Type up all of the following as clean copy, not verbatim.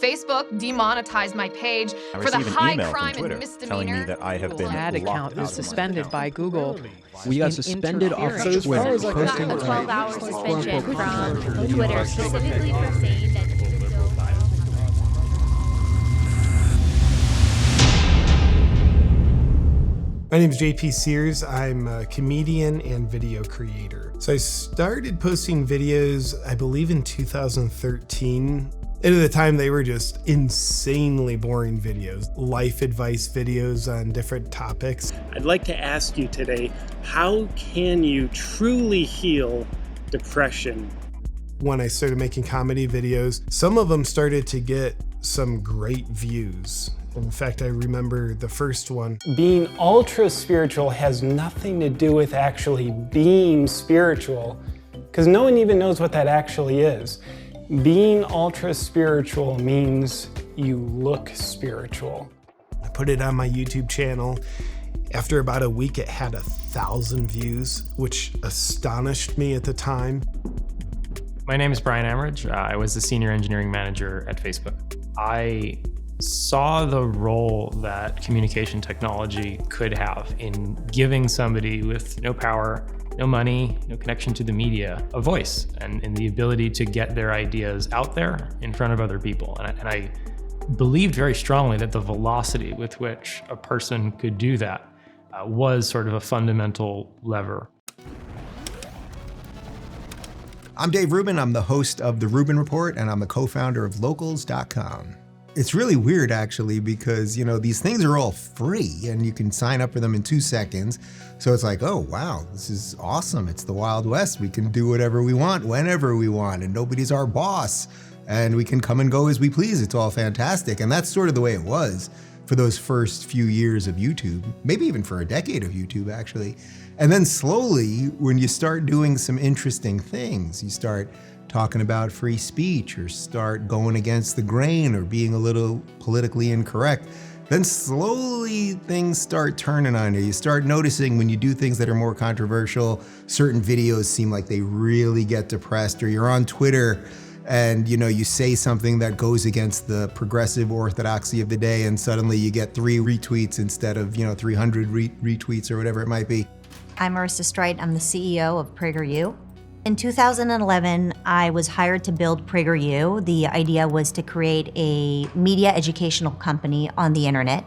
Facebook demonetized my page for the high crime and misdemeanor. Telling me that I have been ad account was suspended by Google. We got suspended off So of Twitter. Got a 12-hour suspension from Twitter specifically for saying that My name is JP Sears. I'm a comedian and video creator. So I started posting videos, I believe in 2013. And at the time, they were just insanely boring videos, life advice videos on different topics. I'd like to ask you today, how can you truly heal depression? When I started making comedy videos, some of them started to get some great views. In fact, I remember the first one. Being ultra spiritual has nothing to do with actually being spiritual, because no one even knows what that actually is. Being ultra spiritual means you look spiritual. I put it on my YouTube channel. After about a week, it had 1,000 views, which astonished me at the time. My name is Brian Amridge. I was the senior engineering manager at Facebook. I saw the role that communication technology could have in giving somebody with no power, no money, no connection to the media, a voice and the ability to get their ideas out there in front of other people. And I believed very strongly that the velocity with which a person could do that was sort of a fundamental lever. I'm Dave Rubin. I'm the host of The Rubin Report, and I'm the co-founder of Locals.com. It's really weird, actually, because, these things are all free and you can sign up for them in 2 seconds. So it's like, oh, wow, this is awesome. It's the Wild West. We can do whatever we want, whenever we want, and nobody's our boss. And we can come and go as we please. It's all fantastic. And that's sort of the way it was for those first few years of YouTube, maybe even for a decade of YouTube, actually. And then slowly, when you start doing some interesting things, you start talking about free speech or start going against the grain or being a little politically incorrect, then slowly things start turning on you. You start noticing when you do things that are more controversial, certain videos seem like they really get depressed, or you're on Twitter and you say something that goes against the progressive orthodoxy of the day and suddenly you get 3 retweets instead of 300 retweets or whatever it might be. I'm Marissa Streit. I'm the CEO of PragerU. In 2011, I was hired to build PragerU. The idea was to create a media educational company on the internet.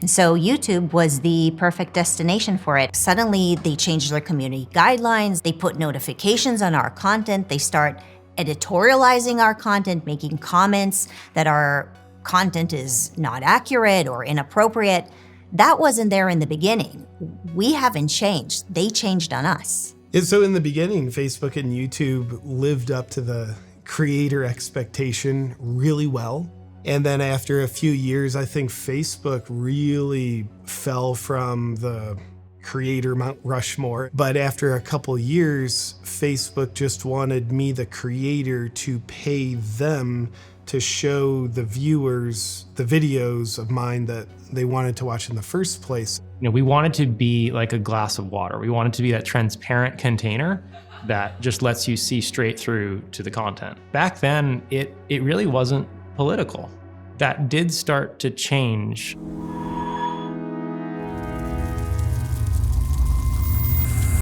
And so YouTube was the perfect destination for it. Suddenly, they changed their community guidelines. They put notifications on our content. They start editorializing our content, making comments that our content is not accurate or inappropriate. That wasn't there in the beginning. We haven't changed. They changed on us. And so in the beginning, Facebook and YouTube lived up to the creator expectation really well. And then after a few years, I think Facebook really fell from the creator Mount Rushmore. But after a couple years, Facebook just wanted me, the creator, to pay them to show the viewers the videos of mine that they wanted to watch in the first place. We wanted to be like a glass of water. We wanted to be that transparent container that just lets you see straight through to the content. Back then, it really wasn't political. That did start to change.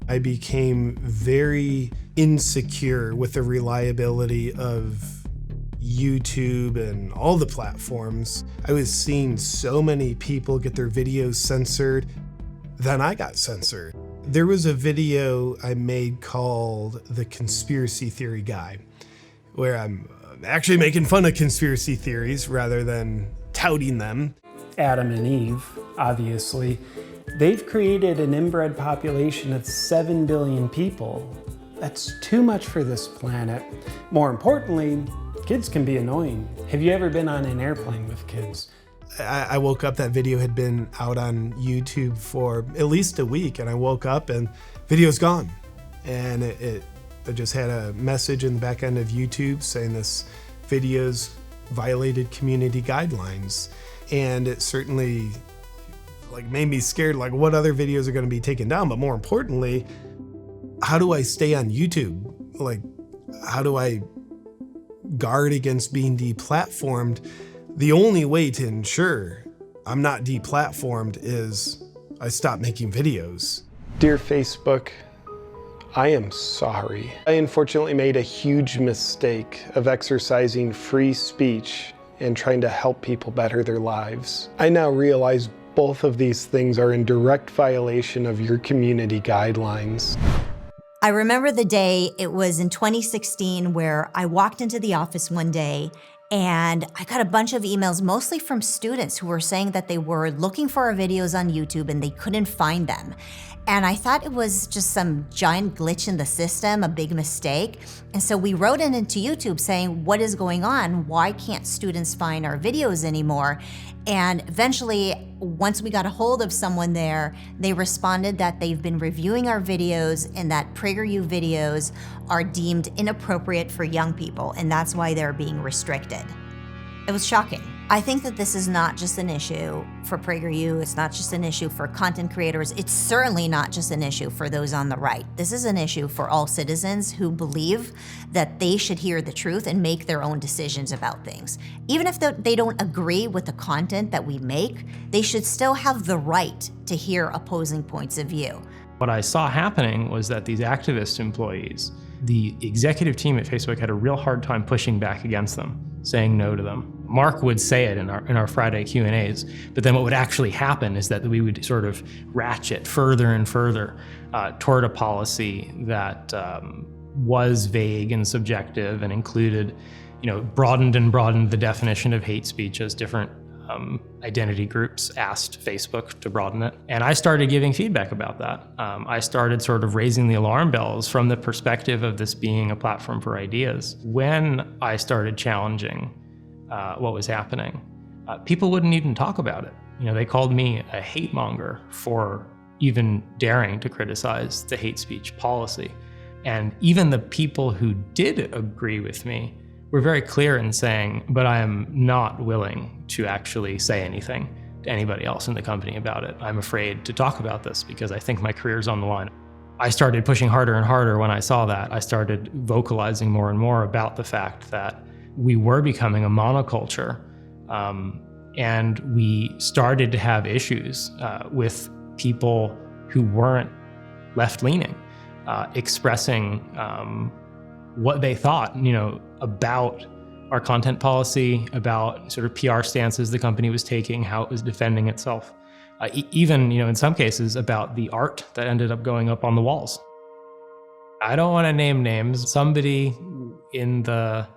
I became very insecure with the reliability of YouTube and all the platforms. I was seeing so many people get their videos censored. Then I got censored. There was a video I made called The Conspiracy Theory Guy, where I'm actually making fun of conspiracy theories rather than touting them. Adam and Eve, obviously, they've created an inbred population of 7 billion people. That's too much for this planet. More importantly, kids can be annoying. Have you ever been on an airplane with kids? I woke up, that video had been out on YouTube for at least a week, and I woke up and video's gone. And it just had a message in the back end of YouTube saying this video's violated community guidelines. And it certainly made me scared, what other videos are gonna be taken down? But more importantly, how do I stay on YouTube? How do I guard against being deplatformed The only way to ensure I'm not deplatformed is I stop making videos. Dear Facebook, I am sorry. I unfortunately made a huge mistake of exercising free speech and trying to help people better their lives. I now realize both of these things are in direct violation of your community guidelines. I remember the day, it was in 2016, where I walked into the office one day and I got a bunch of emails, mostly from students who were saying that they were looking for our videos on YouTube and they couldn't find them. And I thought it was just some giant glitch in the system, a big mistake. And so we wrote it into YouTube saying, what is going on? Why can't students find our videos anymore? And eventually, once we got a hold of someone there, they responded that they've been reviewing our videos and that PragerU videos are deemed inappropriate for young people, and that's why they're being restricted. It was shocking. I think that this is not just an issue for PragerU, it's not just an issue for content creators, it's certainly not just an issue for those on the right. This is an issue for all citizens who believe that they should hear the truth and make their own decisions about things. Even if they don't agree with the content that we make, they should still have the right to hear opposing points of view. What I saw happening was that these activist employees, the executive team at Facebook had a real hard time pushing back against them, saying no to them. Mark would say it in our Friday Q&As, but then what would actually happen is that we would sort of ratchet further and further toward a policy that was vague and subjective and included, broadened the definition of hate speech as different identity groups asked Facebook to broaden it. And I started giving feedback about that. I started sort of raising the alarm bells from the perspective of this being a platform for ideas. When I started challenging what was happening, people wouldn't even talk about it. They called me a hate monger for even daring to criticize the hate speech policy. And even the people who did agree with me were very clear in saying, but I am not willing to actually say anything to anybody else in the company about it. I'm afraid to talk about this because I think my career's on the line. I started pushing harder and harder when I saw that. I started vocalizing more and more about the fact that we were becoming a monoculture, and we started to have issues with people who weren't left-leaning, expressing what they thought, about our content policy, about sort of PR stances the company was taking, how it was defending itself, even, in some cases about the art that ended up going up on the walls. I don't want to name names. Somebody in the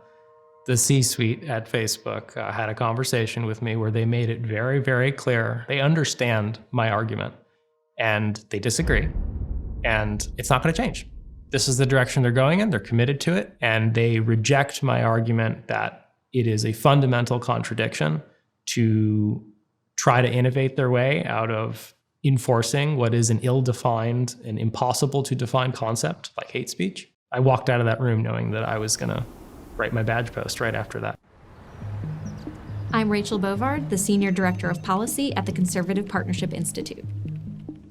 C-suite at Facebook had a conversation with me where they made it very, very clear they understand my argument and they disagree, and it's not going to change. This is the direction they're going in, they're committed to it, and they reject my argument that it is a fundamental contradiction to try to innovate their way out of enforcing what is an ill-defined and impossible to define concept like hate speech. I walked out of that room knowing that I was gonna write my badge post right after that. I'm Rachel Bovard, the Senior Director of Policy at the Conservative Partnership Institute.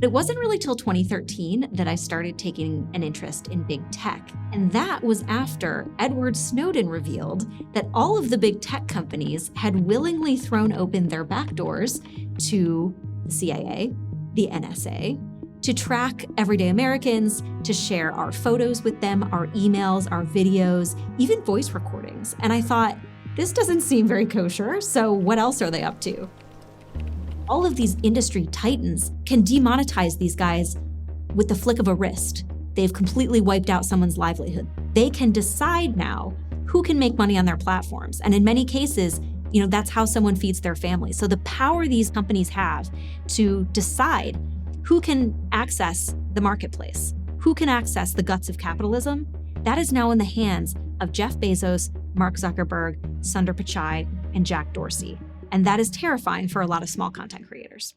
It wasn't really till 2013 that I started taking an interest in big tech. And that was after Edward Snowden revealed that all of the big tech companies had willingly thrown open their back doors to the CIA, the NSA, to track everyday Americans, to share our photos with them, our emails, our videos, even voice recordings. And I thought, this doesn't seem very kosher, so what else are they up to? All of these industry titans can demonetize these guys with the flick of a wrist. They've completely wiped out someone's livelihood. They can decide now who can make money on their platforms. And in many cases, that's how someone feeds their family. So the power these companies have to decide who can access the marketplace, who can access the guts of capitalism, that is now in the hands of Jeff Bezos, Mark Zuckerberg, Sundar Pichai, and Jack Dorsey. And that is terrifying for a lot of small content creators.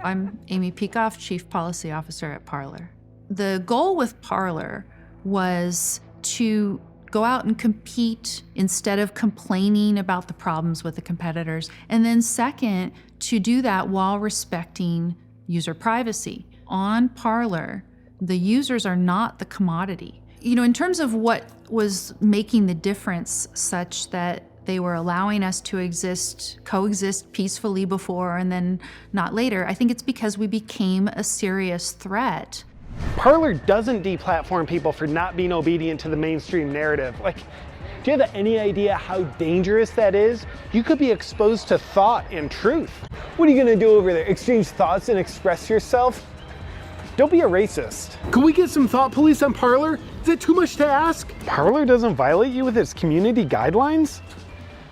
I'm Amy Peikoff, Chief Policy Officer at Parler. The goal with Parler was to go out and compete instead of complaining about the problems with the competitors. And then second, to do that while respecting user privacy. On Parler, The users are not the commodity. You know, in terms of what was making the difference such that they were allowing us to coexist peacefully before and then not later, I think it's because we became a serious threat. Parler doesn't deplatform people for not being obedient to the mainstream narrative. Like, do you have any idea how dangerous that is? You could be exposed to thought and truth. What are you gonna do over there? Exchange thoughts and express yourself? Don't be a racist. Can we get some thought police on Parler? Is it too much to ask? Parler doesn't violate you with its community guidelines?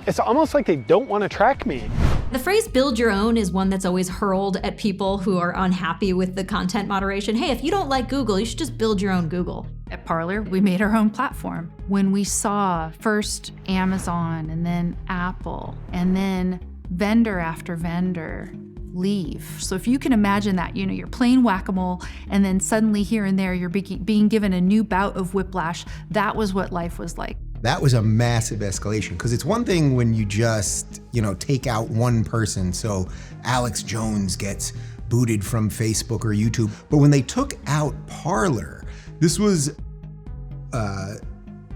It's almost like they don't want to track me. The phrase build your own is one that's always hurled at people who are unhappy with the content moderation. Hey, if you don't like Google, you should just build your own Google. At Parler, we made our own platform. When we saw first Amazon and then Apple and then vendor after vendor leave. So if you can imagine that, you know, you're playing whack-a-mole and then suddenly here and there you're being given a new bout of whiplash. That was what life was like. That was a massive escalation, because it's one thing when you just, take out one person. So Alex Jones gets booted from Facebook or YouTube. But when they took out Parler, this was,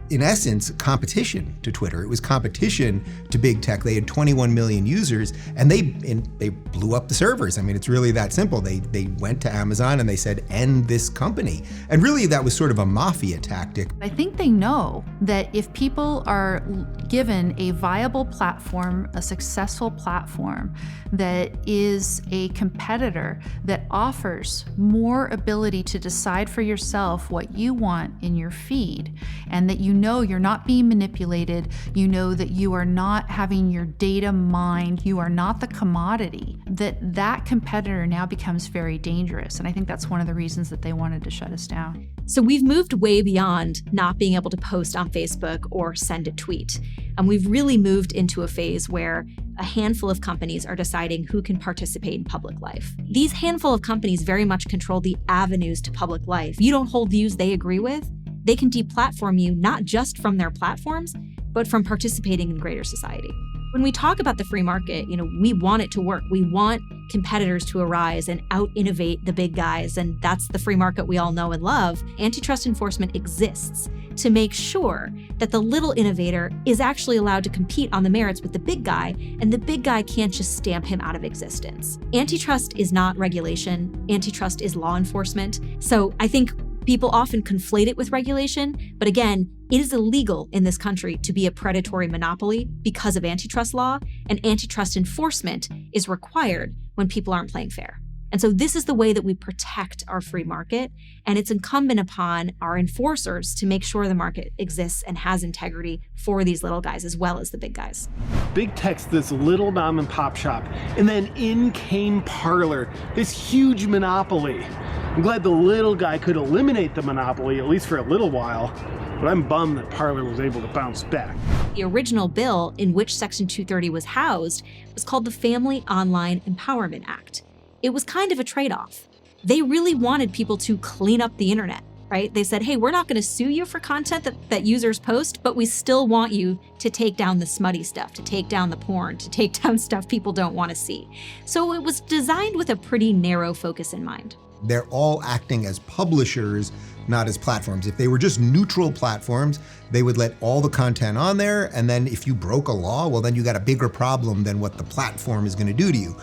in essence, competition to Twitter. It was competition to big tech. They had 21 million users, and they blew up the servers. I mean, it's really that simple. They went to Amazon and they said, end this company. And really, that was sort of a mafia tactic. I think they know that if people are given a viable platform, a successful platform that is a competitor that offers more ability to decide for yourself what you want in your feed, and that you know you're not being manipulated, you know that you are not having your data mined, you are not the commodity, that competitor now becomes very dangerous. And I think that's one of the reasons that they wanted to shut us down. So we've moved way beyond not being able to post on Facebook or send a tweet. And we've really moved into a phase where a handful of companies are deciding who can participate in public life. These handful of companies very much control the avenues to public life. If you don't hold views they agree with, they can deplatform you not just from their platforms, but from participating in greater society. When we talk about the free market, we want it to work. We want competitors to arise and out-innovate the big guys, and that's the free market we all know and love. Antitrust enforcement exists to make sure that the little innovator is actually allowed to compete on the merits with the big guy, and the big guy can't just stamp him out of existence. Antitrust is not regulation. Antitrust is law enforcement. So I think people often conflate it with regulation, but again, it is illegal in this country to be a predatory monopoly because of antitrust law, and antitrust enforcement is required when people aren't playing fair. And so this is the way that we protect our free market, and it's incumbent upon our enforcers to make sure the market exists and has integrity for these little guys as well as the big guys. Big tech's this little mom and pop shop, and then in came Parler, this huge monopoly. I'm glad the little guy could eliminate the monopoly, at least for a little while, but I'm bummed that Parler was able to bounce back. The original bill in which Section 230 was housed was called the Family Online Empowerment Act. It was kind of a trade-off. They really wanted people to clean up the internet, right? They said, hey, we're not going to sue you for content that users post, but we still want you to take down the smutty stuff, to take down the porn, to take down stuff people don't want to see. So it was designed with a pretty narrow focus in mind. They're all acting as publishers, not as platforms. If they were just neutral platforms, they would let all the content on there, and then if you broke a law, well, then you got a bigger problem than what the platform is going to do to you.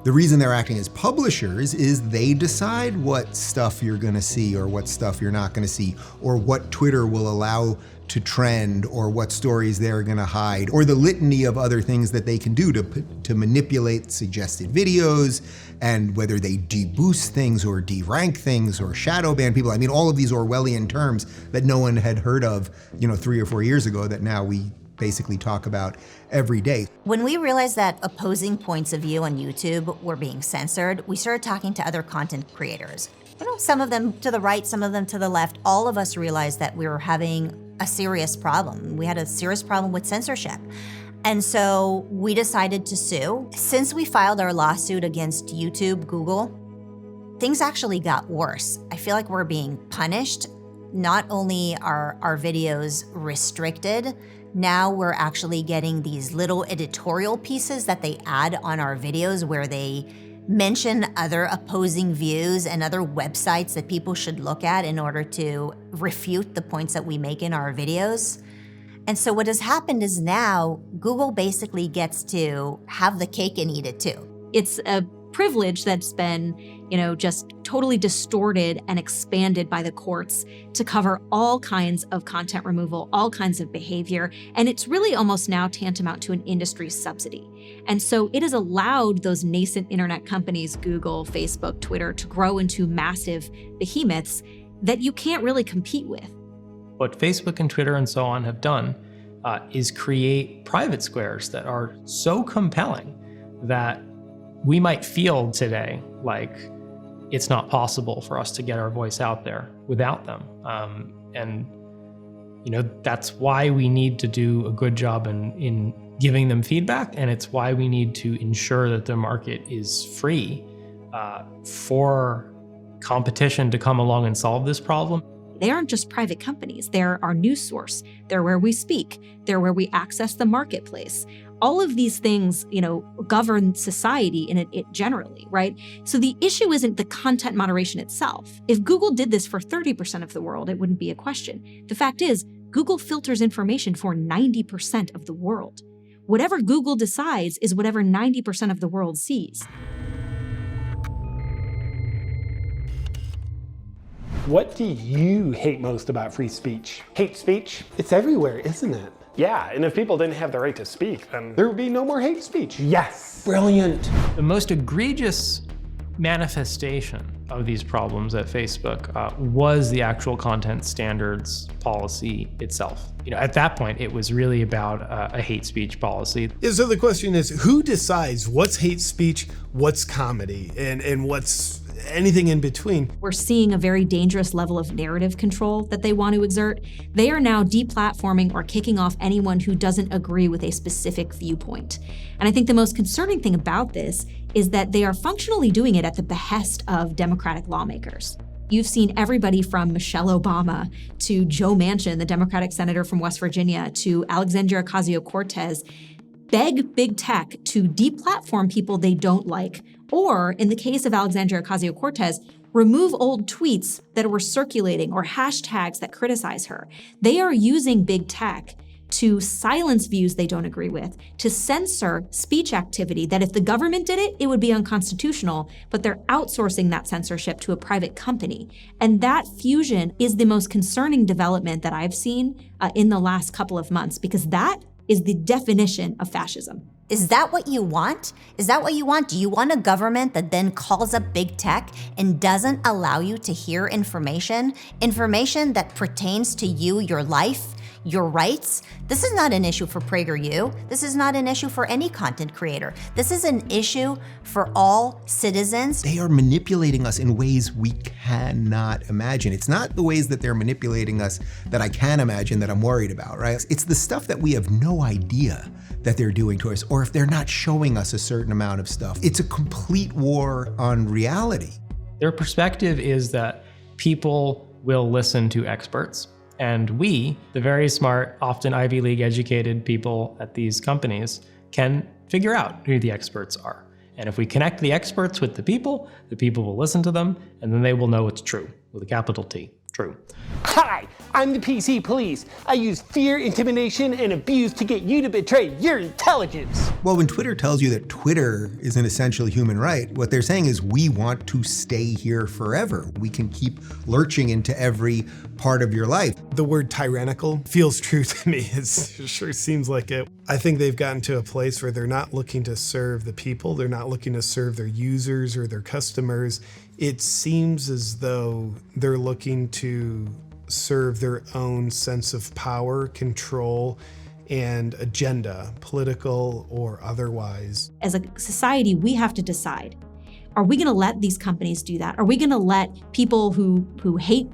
The reason they're acting as publishers is they decide what stuff you're going to see or what stuff you're not going to see, or what Twitter will allow to trend, or what stories they're going to hide, or the litany of other things that they can do to manipulate suggested videos, and whether they deboost things or derank things or shadow ban people. I mean, all of these Orwellian terms that no one had heard of, 3 or 4 years ago that now we basically talk about every day. When we realized that opposing points of view on YouTube were being censored, we started talking to other content creators. Some of them to the right, some of them to the left. All of us realized that we were having a serious problem. We had a serious problem with censorship. And so we decided to sue. Since we filed our lawsuit against YouTube, Google, things actually got worse. I feel like we're being punished. Not only are our videos restricted, now we're actually getting these little editorial pieces that they add on our videos where they mention other opposing views and other websites that people should look at in order to refute the points that we make in our videos. And so what has happened is now Google basically gets to have the cake and eat it too. It's a privilege that's been, just totally distorted and expanded by the courts to cover all kinds of content removal, all kinds of behavior, and it's really almost now tantamount to an industry subsidy. And so it has allowed those nascent internet companies, Google, Facebook, Twitter, to grow into massive behemoths that you can't really compete with. What Facebook and Twitter and so on have done is create private squares that are so compelling that we might feel today like it's not possible for us to get our voice out there without them. That's why we need to do a good job in giving them feedback, and it's why we need to ensure that the market is free for competition to come along and solve this problem. They aren't just private companies. They're our news source. They're where we speak. They're where we access the marketplace. All of these things, govern society in it generally, right? So the issue isn't the content moderation itself. If Google did this for 30% of the world, it wouldn't be a question. The fact is, Google filters information for 90% of the world. Whatever Google decides is whatever 90% of the world sees. What do you hate most about free speech? Hate speech? It's everywhere, isn't it? Yeah, and if people didn't have the right to speak, then there would be no more hate speech. Yes, brilliant. The most egregious manifestation of these problems at Facebook was the actual content standards policy itself. At that point, it was really about a hate speech policy. Yeah, so the question is, who decides what's hate speech, what's comedy, and what's anything in between? We're seeing a very dangerous level of narrative control that they want to exert. They are now deplatforming or kicking off anyone who doesn't agree with a specific viewpoint. And I think the most concerning thing about this is that they are functionally doing it at the behest of Democratic lawmakers. You've seen everybody from Michelle Obama to Joe Manchin, the Democratic senator from West Virginia, to Alexandria Ocasio-Cortez, beg big tech to deplatform people they don't like, or in the case of Alexandria Ocasio-Cortez, remove old tweets that were circulating or hashtags that criticize her. They are using big tech to silence views they don't agree with, to censor speech activity that if the government did it, it would be unconstitutional, but they're outsourcing that censorship to a private company. And that fusion is the most concerning development that I've seen in the last couple of months, because that is the definition of fascism. Is that what you want? Is that what you want? Do you want a government that then calls up big tech and doesn't allow you to hear information that pertains to you, your life, your rights? This is not an issue for PragerU. This is not an issue for any content creator. This is an issue for all citizens. They are manipulating us in ways we cannot imagine. It's not the ways that they're manipulating us that I can imagine that I'm worried about, right? It's the stuff that we have no idea that they're doing to us, or if they're not showing us a certain amount of stuff. It's a complete war on reality. Their perspective is that people will listen to experts. And we, the very smart, often Ivy League educated people at these companies, can figure out who the experts are. And if we connect the experts with the people will listen to them, and then they will know it's true, with a capital T, true. Hi, I'm the PC police. I use fear, intimidation, and abuse to get you to betray your intelligence. Well, when Twitter tells you that Twitter is an essential human right, what they're saying is we want to stay here forever. We can keep lurching into every part of your life. The word tyrannical feels true to me. It sure seems like it. I think they've gotten to a place where they're not looking to serve the people. They're not looking to serve their users or their customers. It seems as though they're looking to serve their own sense of power, control, and agenda, political or otherwise. As a society, we have to decide, are we gonna let these companies do that? Are we gonna let people who hate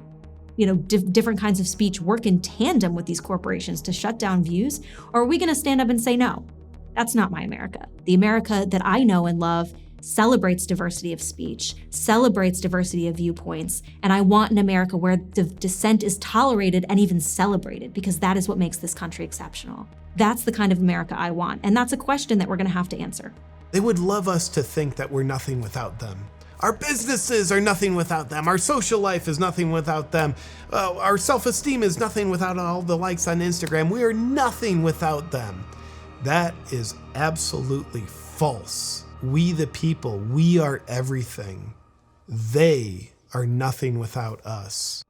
different kinds of speech work in tandem with these corporations to shut down views? Or are we gonna stand up and say, no, that's not my America. The America that I know and love celebrates diversity of speech, celebrates diversity of viewpoints, and I want an America where the dissent is tolerated and even celebrated, because that is what makes this country exceptional. That's the kind of America I want, and that's a question that we're gonna have to answer. They would love us to think that we're nothing without them. Our businesses are nothing without them. Our social life is nothing without them. Our self-esteem is nothing without all the likes on Instagram. We are nothing without them. That is absolutely false. We the people, we are everything. They are nothing without us.